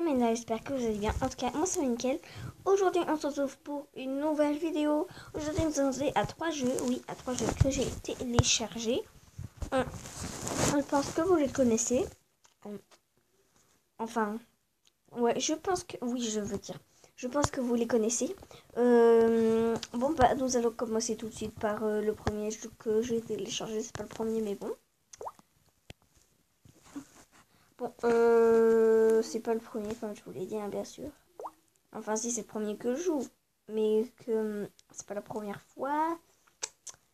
Mais là, j'espère que vous allez bien. En tout cas, moi c'est Mickaël. Aujourd'hui, on se retrouve pour une nouvelle vidéo. Aujourd'hui, nous allons jouer à 3 jeux. Oui, à 3 jeux que j'ai téléchargés. Je pense que vous les connaissez. Enfin, ouais, je pense que... Oui, je veux dire. Je pense que vous les connaissez. Bon, bah, nous allons commencer tout de suite par le premier jeu que j'ai téléchargé. C'est pas le premier, mais bon. Bon, c'est pas le premier, comme je vous l'ai dit, hein, bien sûr. Enfin, si, c'est le premier que je joue. Mais que c'est pas la première fois.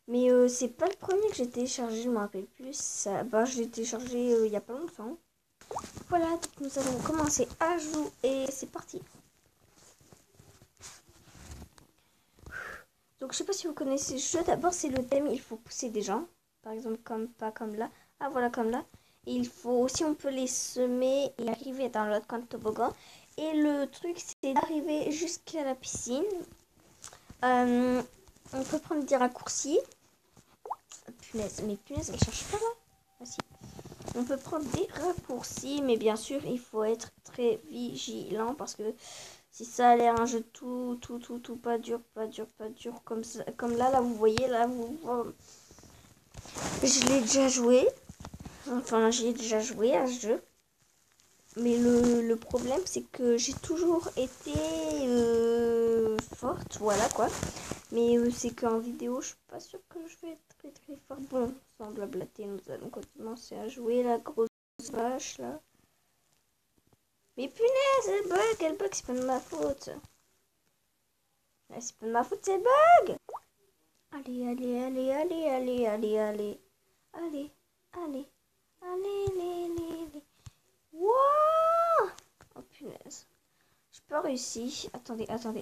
Mais c'est pas le premier que j'ai téléchargé, je me rappelle plus. Ça, bah, je l'ai téléchargé il y a pas longtemps. Voilà, donc nous allons commencer à jouer. Et c'est parti. Donc, je sais pas si vous connaissez ce jeu. D'abord, c'est le thème. Il faut pousser des gens. Par exemple, pas comme là. Ah, voilà, comme là. Et il faut aussi, on peut les semer et arriver dans l'autre coin de toboggan. Et le truc, c'est d'arriver jusqu'à la piscine. On peut prendre des raccourcis. Punaise, elle cherche pas là. Ah, si. On peut prendre des raccourcis, mais bien sûr, il faut être très vigilant parce que si ça a l'air un jeu tout, pas dur, comme ça, comme là, vous voyez, là, je l'ai déjà joué. Enfin, j'ai déjà joué à ce jeu. Mais le problème, c'est que j'ai toujours été forte, voilà quoi. Mais c'est qu'en vidéo, je suis pas sûre que je vais être très fort. Bon, sans blablater, nous allons commencer à jouer la grosse vache là. Mais punaise, elle bug, c'est pas de ma faute. C'est pas de ma faute, c'est le bug. Allez. Wouah. Oh punaise. J'ai pas réussi. Attendez. Allez,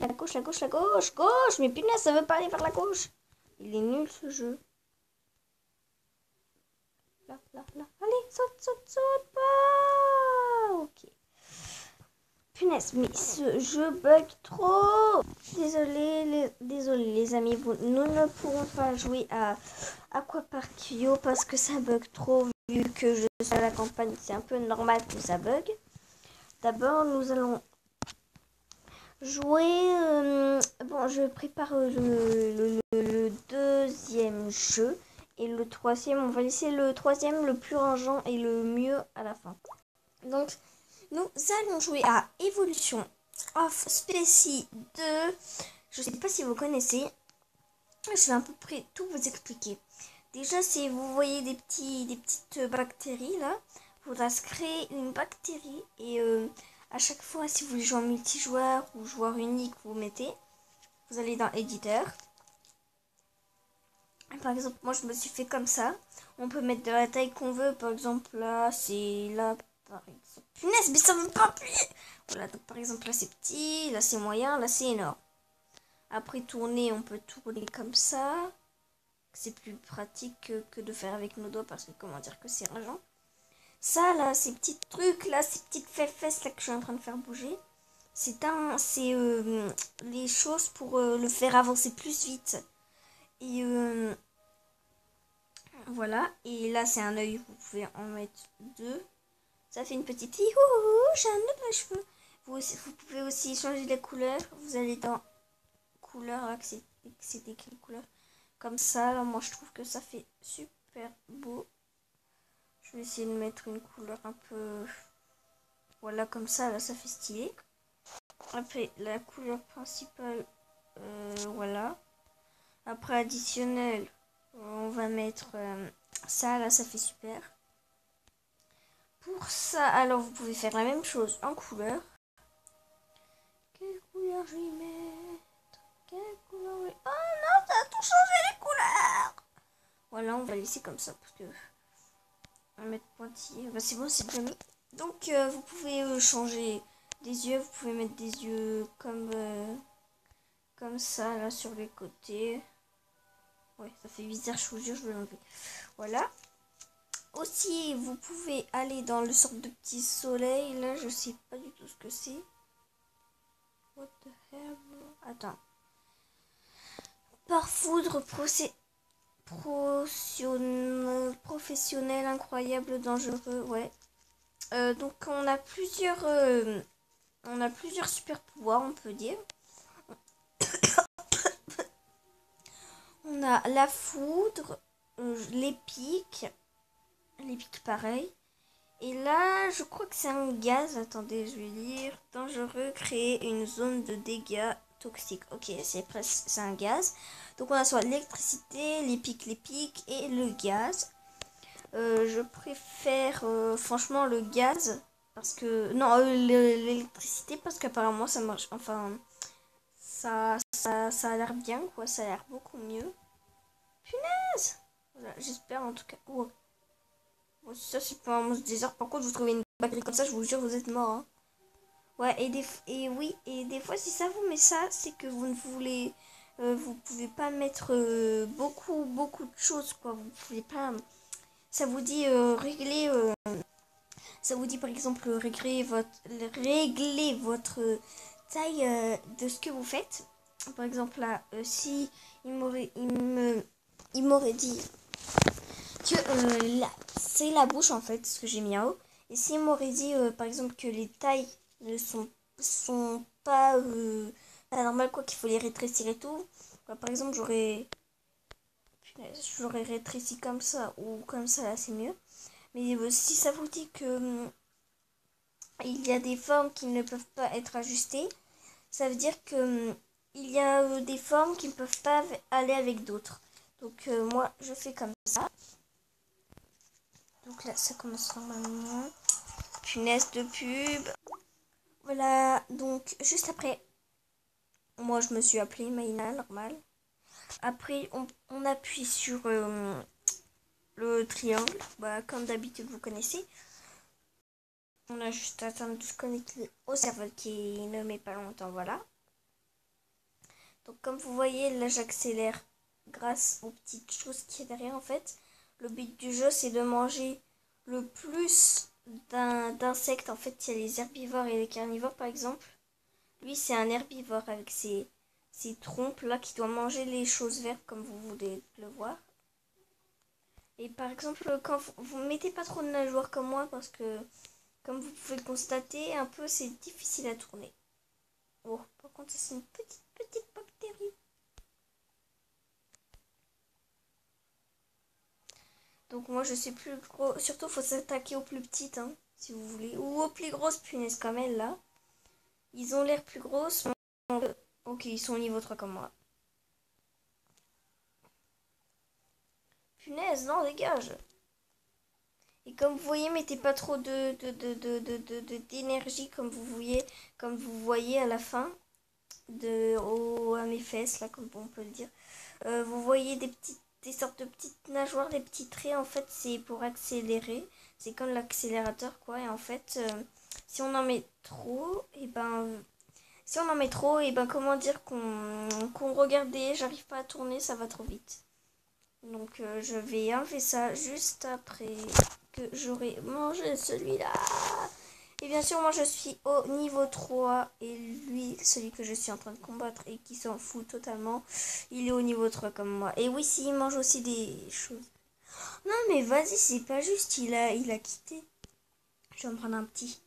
la gauche. Gauche. Mais punaise, ça veut pas aller vers la gauche. Il est nul ce jeu. Là. Allez, saute pas. Ok. Punaise, mais ce jeu bug trop. Désolé les amis, nous ne pourrons pas jouer à Aquapark Yo parce que ça bug trop. Vu que je suis à la campagne, c'est un peu normal que ça bug. D'abord, nous allons jouer. Bon, je prépare le deuxième jeu. Et le troisième, on va laisser le troisième le plus rangeant et le mieux à la fin. Donc, nous allons jouer à Evolution of Species 2. Je ne sais pas si vous connaissez. Je vais à peu près tout vous expliquer. Déjà, si vous voyez des petites bactéries là, il faudra se créer une bactérie. Et à chaque fois, si vous voulez jouer en multijoueur ou joueur unique, vous mettez. Vous allez dans éditeur. Par exemple, moi je me suis fait comme ça. On peut mettre de la taille qu'on veut. Par exemple, là, c'est là, par exemple. Punaise, mais ça veut pas appuyer. Voilà, donc par exemple, là c'est petit, là c'est moyen, là c'est énorme. Après tourner, on peut tourner comme ça. C'est plus pratique que de faire avec nos doigts parce que comment dire que c'est rageant. Ça là, ces petits trucs là, ces petites fesses là que je suis en train de faire bouger. C'est les choses pour le faire avancer plus vite. Et voilà. Et là c'est un œil, vous pouvez en mettre deux. Ça fait une petite j'ai un nœud dans les cheveux. Vous pouvez aussi changer les couleurs. Vous allez dans couleurs, là, c'est écrit couleur. Comme ça, là, moi je trouve que ça fait super beau. Je vais essayer de mettre une couleur un peu... Voilà, comme ça, là, ça fait stylé. Après, la couleur principale, voilà. Après, additionnel, on va mettre ça, là, ça fait super. Pour ça, alors, vous pouvez faire la même chose en couleur. Quelle couleur je vais mettre? Quelle couleur je vais... Oh non, ça a tout changé les couleurs! Voilà, on va laisser comme ça parce que... On va mettre pointillé. Bah, c'est bon, c'est bien mis. Donc, vous pouvez changer des yeux. Vous pouvez mettre des yeux comme ça, là, sur les côtés. Ouais, ça fait bizarre, je vous jure, je vais l'enlever. Voilà. Aussi, vous pouvez aller dans le sorte de petit soleil. Là, je sais pas du tout ce que c'est. What the hell? Attends. Par foudre, professionnel, incroyable, dangereux. Ouais. Donc on a plusieurs super pouvoirs, on peut dire. On a la foudre, les pics pareil. Et là, je crois que c'est un gaz. Attendez, je vais lire. Dangereux, créer une zone de dégâts toxiques. Ok, c'est un gaz. Donc on a soit l'électricité, les pics et le gaz. Je préfère franchement le gaz. Parce que... Non, l'électricité parce qu'apparemment ça marche. Enfin, ça a l'air bien, quoi. Ça a l'air beaucoup mieux. Punaise! Voilà, j'espère en tout cas. Oh. Bon, ça, c'est pas un monstre désert. Par contre, vous trouvez une baguette comme ça, je vous jure, vous êtes mort. Hein. Ouais, et des fois, si ça vous met ça, c'est que vous ne voulez. Vous pouvez pas mettre beaucoup de choses, quoi. Vous pouvez pas. Ça vous dit régler. Ça vous dit par exemple régler votre taille de ce que vous faites. Par exemple, là, si il m'aurait dit que c'est la bouche en fait, ce que j'ai mis en haut. Et s'il m'aurait dit par exemple que les tailles ne sont pas normales, quoi, qu'il faut les rétrécir et tout. Bah, par exemple, j'aurais rétréci comme ça ou comme ça, là c'est mieux. Mais si ça vous dit que il y a des formes qui ne peuvent pas être ajustées, ça veut dire que il y a des formes qui ne peuvent pas aller avec d'autres. Donc moi, je fais comme ça. Donc là, ça commence normalement. Punaise de pub. Voilà, donc juste après, moi je me suis appelée Maïna, normal. Après, on appuie sur le triangle. Bah, comme d'habitude, vous connaissez. On a juste à attendre de se connecter au serveur qui ne met pas longtemps, voilà. Donc comme vous voyez, là j'accélère grâce aux petites choses qui est derrière en fait. Le but du jeu c'est de manger le plus d'insectes. En fait, il y a les herbivores et les carnivores par exemple. Lui c'est un herbivore avec ses trompes là qui doit manger les choses vertes comme vous voulez le voir. Et par exemple, quand vous mettez pas trop de nageoires comme moi parce que comme vous pouvez le constater, un peu c'est difficile à tourner. Oh, par contre c'est une petite bactérie. Donc moi je suis plus gros. Surtout faut s'attaquer aux plus petites, hein, si vous voulez. Ou aux plus grosses punaises comme elles là. Ils ont l'air plus grosses. Mais... Ok, ils sont au niveau 3 comme moi. Punaise, non, dégage. Et comme vous voyez, mettez pas trop d'énergie comme vous voyez à la fin à mes fesses là, comme on peut le dire. Vous voyez des sortes de petites nageoires, des petits traits. En fait, c'est pour accélérer. C'est comme l'accélérateur, quoi. Et en fait, si on en met trop, comment dire qu'on regardez, j'arrive pas à tourner, ça va trop vite. Donc, je vais enlever ça juste après que j'aurai mangé celui-là. Et bien sûr, moi je suis au niveau 3 et lui, celui que je suis en train de combattre et qui s'en fout totalement, il est au niveau 3 comme moi. Et oui, si, il mange aussi des choses. Non mais vas-y, c'est pas juste, il a quitté. Je vais en prendre un petit.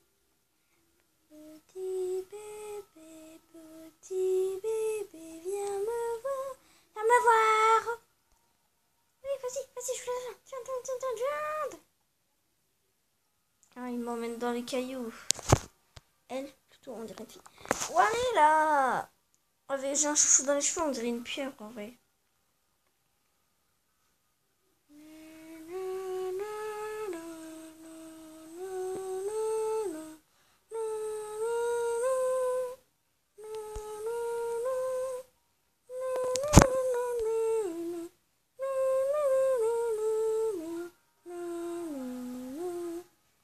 Petit bébé, viens me voir. Viens me voir. Oui, vas-y, je suis là. Viens. Ah, il m'emmène dans les cailloux. Elle, plutôt, on dirait une fille. Ouais, là. J'ai un chouchou dans les cheveux, on dirait une pierre en vrai.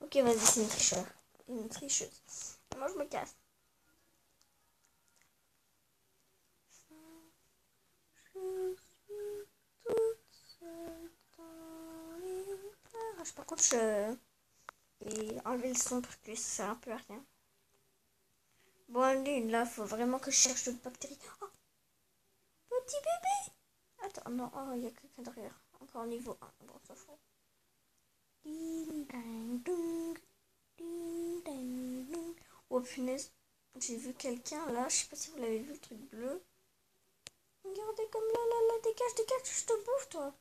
Ok, vas-y, c'est une tricheuse. Une tricheuse. Moi, je me casse. Par contre, je vais enlever le son parce que ça sert un peu à rien. Bon, allez, là, faut vraiment que je cherche d'autres bactéries. Oh, petit bébé. Attends, non, oh, il y a quelqu'un derrière. Encore niveau 1. Bon, ça fout. Ding, ding, ding. Oh punaise, j'ai vu quelqu'un là, je sais pas si vous l'avez vu, le truc bleu. Regardez comme là, dégage, dégage, je te bouffe toi.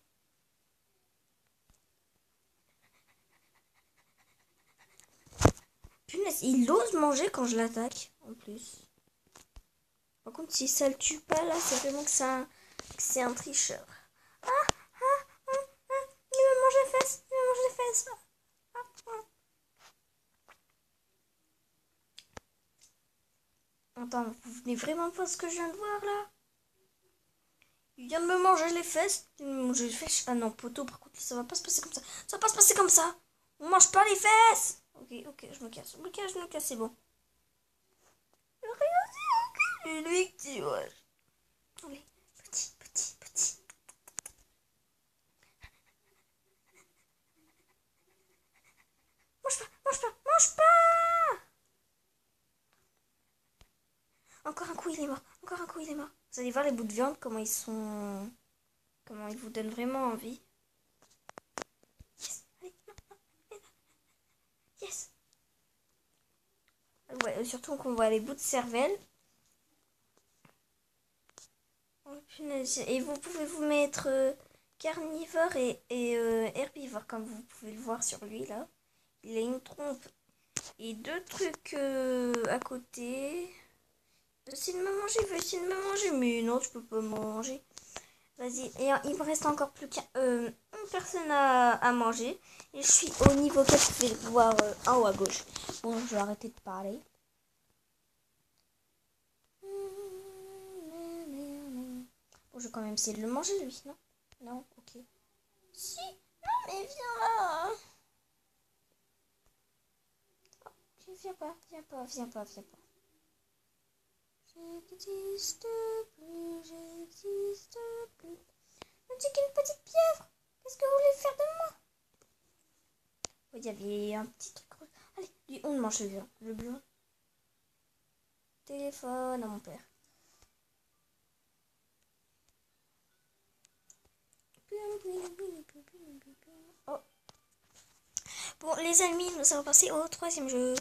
Punaise, il ose manger quand je l'attaque, en plus. Par contre, si ça le tue pas, là, c'est vraiment que c'est un tricheur. Ah, ah, ah, ah, il me mange les fesses, il me mange les fesses. Ah, ah. Attends, vous venez vraiment voir ce que je viens de voir, là? Il vient de me manger les fesses. Il me mange les fesses. Ah non, poteau, par contre, ça va pas se passer comme ça. Ça va pas se passer comme ça. On mange pas les fesses. Ok, je me casse. Je me casse, c'est bon. Une victime, ouais. Allez, petit. Mange pas. Encore un coup, il est mort. Vous allez voir les bouts de viande, comment ils sont... Comment ils vous donnent vraiment envie. Yes, allez, non. Yes. Ouais, surtout qu'on voit les bouts de cervelle. Oh, punaise. Et vous pouvez vous mettre carnivore et herbivore, comme vous pouvez le voir sur lui, là. Il a une trompe et deux trucs à côté. Il veut essayer de me manger, mais non, je peux pas manger. Vas-y, et il me reste encore plus qu'une personne à manger. Et je suis au niveau 4, vous pouvez le voir en haut à gauche. Bon, je vais arrêter de parler. Bon, je vais quand même essayer de le manger, lui, non? Non, ok. Si, non, mais viens là. Viens pas. J'existe plus. On dit qu'une petite pieuvre. Qu'est-ce que vous voulez faire de moi? Oh, il y avait un petit truc. Allez, lui, on mange le bleu. Téléphone à mon père. Oh. Bon, les amis, nous allons passer au troisième jeu.